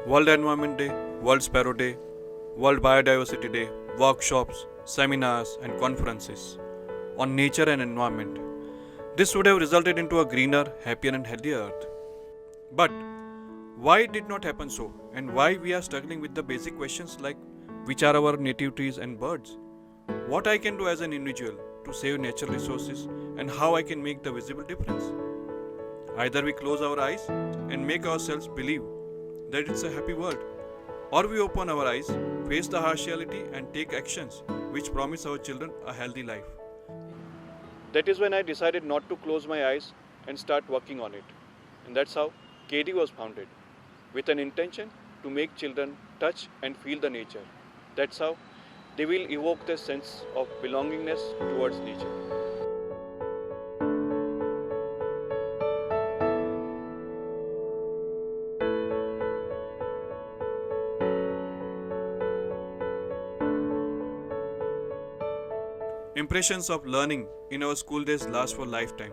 World Environment Day, World Sparrow Day, World Biodiversity Day, workshops, seminars, and conferences on nature and environment. This would have resulted into a greener, happier, and healthier earth. But why it did not happen so, and why we are struggling with the basic questions like which are our native trees and birds, what I can do as an individual to save natural resources, and how I can make the visible difference. Either we close our eyes and make ourselves believe that it's a happy world, or we open our eyes, face the harsh reality, and take actions which promise our children a healthy life. That is when I decided not to close my eyes and start working on it. And that's how KD was founded, with an intention to make children touch and feel the nature. That's how they will evoke their sense of belongingness towards nature. Impressions of learning in our school days last for a lifetime,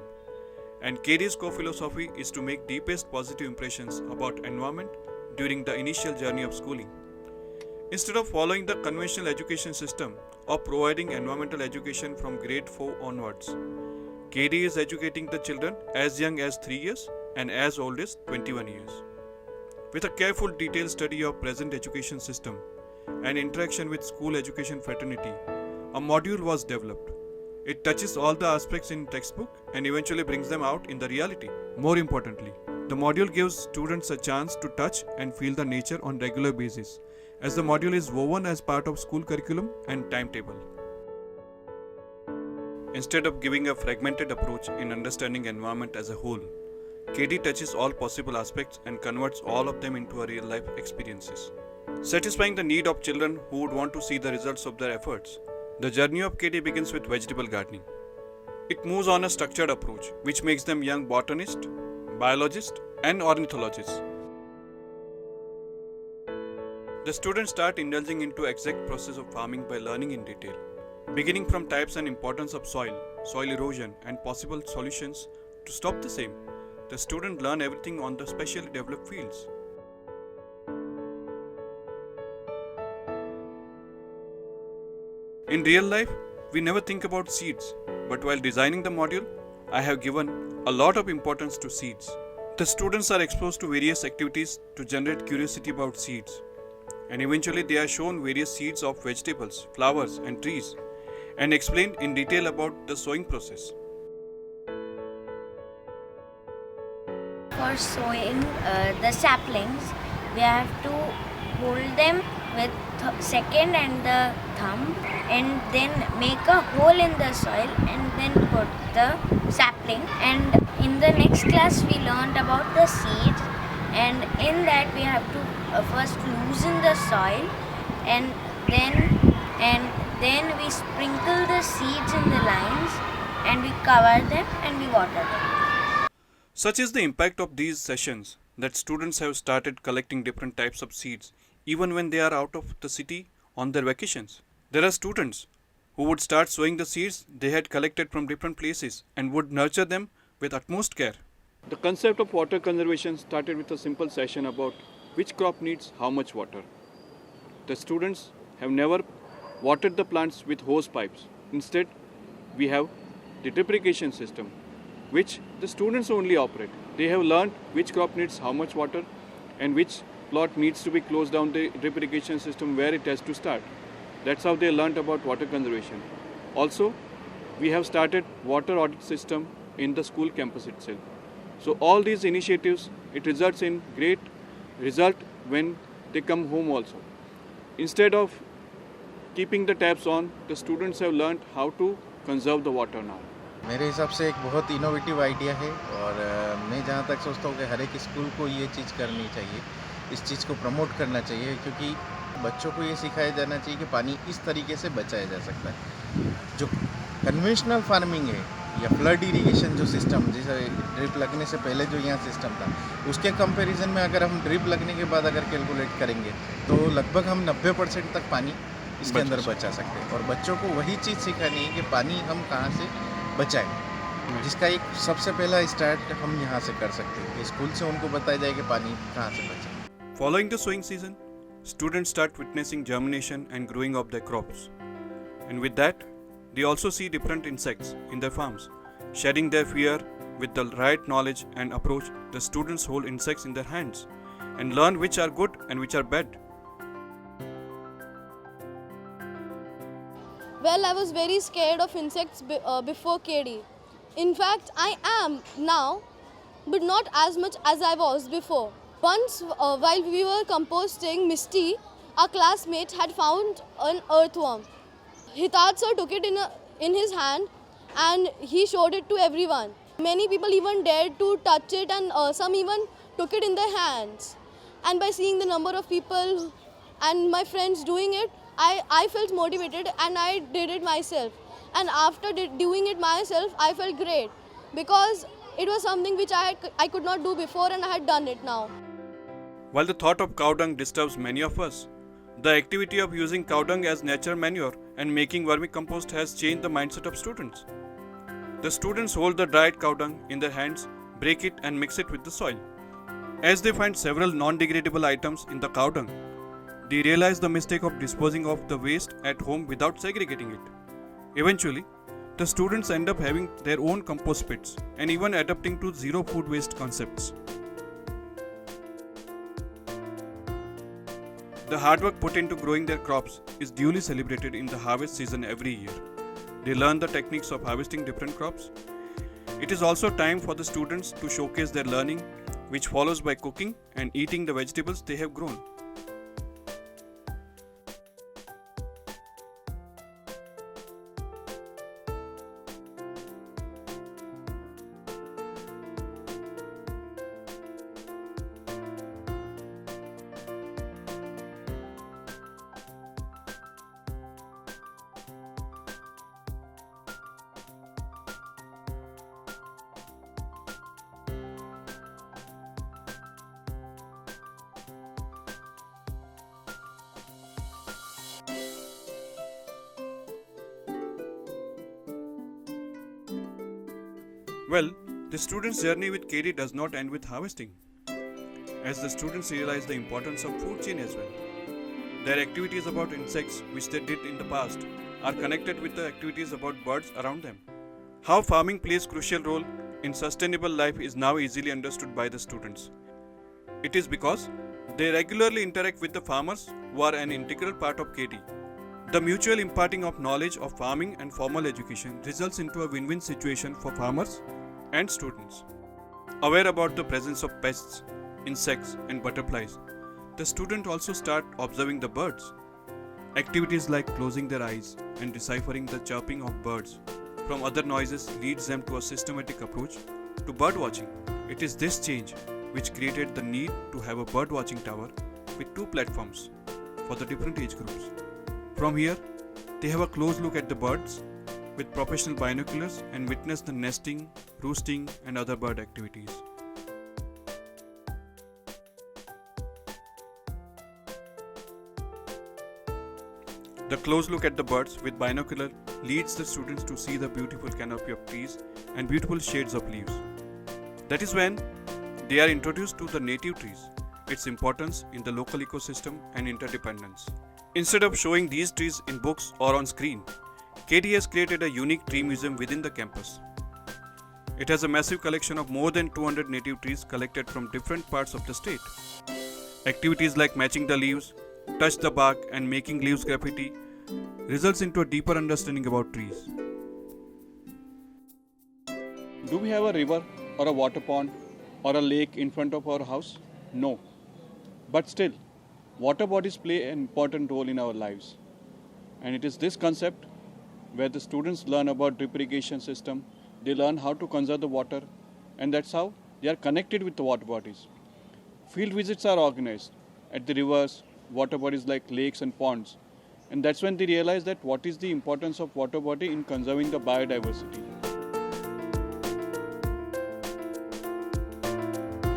and KD's core philosophy is to make deepest positive impressions about environment during the initial journey of schooling. Instead of following the conventional education system or providing environmental education from grade 4 onwards, KD is educating the children as young as 3 years and as old as 21 years. With a careful detailed study of present education system and interaction with school education fraternity, a module was developed. It touches all the aspects in textbook and eventually brings them out in the reality. More importantly, the module gives students a chance to touch and feel the nature on regular basis, as the module is woven as part of school curriculum and timetable. Instead of giving a fragmented approach in understanding environment as a whole, KD touches all possible aspects and converts all of them into a real life experiences, satisfying the need of children who would want to see the results of their efforts. The journey of KD begins with vegetable gardening. It moves on a structured approach, which makes them young botanists, biologists, and ornithologists. The students start indulging into exact process of farming by learning in detail, beginning from types and importance of soil erosion, and possible solutions to stop the same. The students learn everything on the specially developed fields. In real life, we never think about seeds, but while designing the module, I have given a lot of importance to seeds. The students are exposed to various activities to generate curiosity about seeds, and eventually they are shown various seeds of vegetables, flowers, and trees, and explained in detail about the sowing process. For sowing the saplings, we have to hold them with second and the thumb, and then make a hole in the soil and then put the sapling. And in the next class we learned about the seeds, and in that we have to first loosen the soil, and then we sprinkle the seeds in the lines, and we cover them and we water them. Such is the impact of these sessions that students have started collecting different types of seeds even when they are out of the city on their vacations. There are students who would start sowing the seeds they had collected from different places and would nurture them with utmost care. The concept of water conservation started with a simple session about which crop needs how much water. The students have never watered the plants with hose pipes. Instead, we have the drip irrigation system, which the students only operate. They have learned which crop needs how much water and which plot needs to be closed down the drip irrigation system where it has to start. That's how they learnt about water conservation. Also, we have started water audit system in the school campus itself. So all these initiatives, it results in great result when they come home also. Instead of keeping the taps on, the students have learnt how to conserve the water now. मेरे हिसाब से एक बहुत innovative idea है, और मैं जहाँ तक सोचता हूँ कि हर एक स्कूल को ये चीज़ करनी चाहिए, इस चीज़ को प्रमोट करना चाहिए, क्योंकि बच्चों को ये सिखाया जाना चाहिए कि पानी इस तरीके से बचाया जा सकता है। जो कन्वेंशनल फार्मिंग है या फ्लड इरिगेशन जो सिस्टम, जैसे ड्रिप लगने से पहले जो यहाँ सिस्टम था, उसके कंपैरिजन में अगर हम ड्रिप लगने के बाद अगर कैलकुलेट करेंगे तो लगभग हम 90% तक पानी इसके अंदर बचा सकते हैं। और बच्चों को वही चीज़ सिखानी है कि पानी हम कहाँ से बचाएं, जिसका एक सबसे पहला स्टार्ट हम यहाँ से कर सकते हैं कि स्कूल से उनको बताया जाए कि पानी कहाँ से बचाएं। Following the sowing season, students start witnessing germination and growing of their crops. And with that, they also see different insects in their farms. Shedding their fear with the right knowledge and approach, the students hold insects in their hands and learn which are good and which are bad. Well, I was very scared of insects before KD. In fact, I am now, but not as much as I was before. Once, while we were composting Misty, our classmate had found an earthworm. Hitad sir took it in his hand and he showed it to everyone. Many people even dared to touch it, and some even took it in their hands. And by seeing the number of people and my friends doing it, I felt motivated and I did it myself. And after doing it myself, I felt great because it was something which I could not do before, and I had done it now. While the thought of cow dung disturbs many of us, the activity of using cow dung as natural manure and making vermicompost has changed the mindset of students. The students hold the dried cow dung in their hands, break it and mix it with the soil. As they find several non-degradable items in the cow dung, they realize the mistake of disposing of the waste at home without segregating it. Eventually, the students end up having their own compost pits and even adapting to zero food waste concepts. The hard work put into growing their crops is duly celebrated in the harvest season every year. They learn the techniques of harvesting different crops. It is also time for the students to showcase their learning, which follows by cooking and eating the vegetables they have grown. Well, the students' journey with KD does not end with harvesting, as the students realize the importance of food chain as well. Their activities about insects, which they did in the past, are connected with the activities about birds around them. How farming plays crucial role in sustainable life is now easily understood by the students. It is because they regularly interact with the farmers who are an integral part of KD. The mutual imparting of knowledge of farming and formal education results into a win-win situation for farmers and students. Aware about the presence of pests, insects and butterflies, the student also start observing the birds. Activities like closing their eyes and deciphering the chirping of birds from other noises leads them to a systematic approach to bird watching. It is this change which created the need to have a bird watching tower with 2 platforms for the different age groups. From here, they have a close look at the birds with professional binoculars and witness the nesting, roosting and other bird activities. The close look at the birds with binocular leads the students to see the beautiful canopy of trees and beautiful shades of leaves. That is when they are introduced to the native trees, its importance in the local ecosystem and interdependence. Instead of showing these trees in books or on screen, KD has created a unique tree museum within the campus. It has a massive collection of more than 200 native trees collected from different parts of the state. Activities like matching the leaves, touch the bark and making leaves graffiti results into a deeper understanding about trees. Do we have a river or a water pond or a lake in front of our house? No. But still, water bodies play an important role in our lives. And it is this concept where the students learn about drip irrigation system, they learn how to conserve the water, and that's how they are connected with the water bodies. Field visits are organized at the rivers, water bodies like lakes and ponds, and that's when they realize that what is the importance of water body in conserving the biodiversity.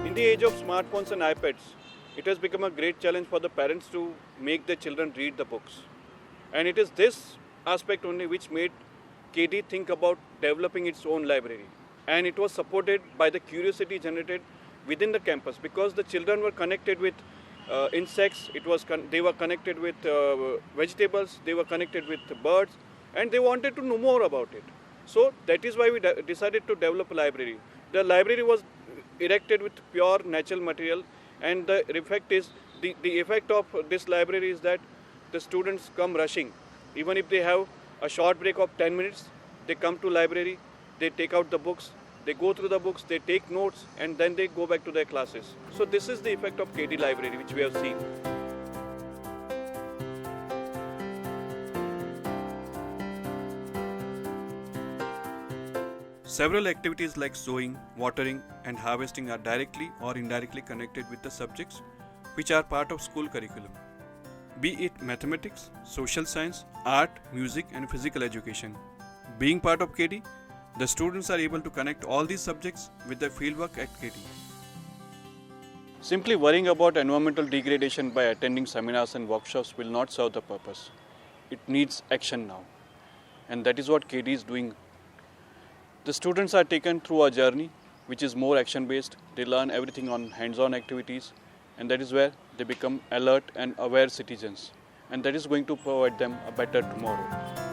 In the age of smartphones and iPads, it has become a great challenge for the parents to make their children read the books. And it is this aspect only which made KD think about developing its own library. And it was supported by the curiosity generated within the campus because the children were connected with insects, they were connected with vegetables, they were connected with birds, and they wanted to know more about it. So that is why we decided to develop a library. The library was erected with pure natural material, and the effect is the effect of this library is that the students come rushing. Even if they have a short break of 10 minutes, they come to library, they take out the books, they go through the books, they take notes, and then they go back to their classes. So this is the effect of KD library which we have seen. Several activities like sowing, watering, and harvesting are directly or indirectly connected with the subjects which are part of school curriculum. Be it mathematics, social science, art, music, and physical education. Being part of KD, the students are able to connect all these subjects with their fieldwork at KD. Simply worrying about environmental degradation by attending seminars and workshops will not serve the purpose. It needs action now. And that is what KD is doing. The students are taken through a journey which is more action-based. They learn everything on hands-on activities, and that is where they become alert and aware citizens. And that is going to provide them a better tomorrow.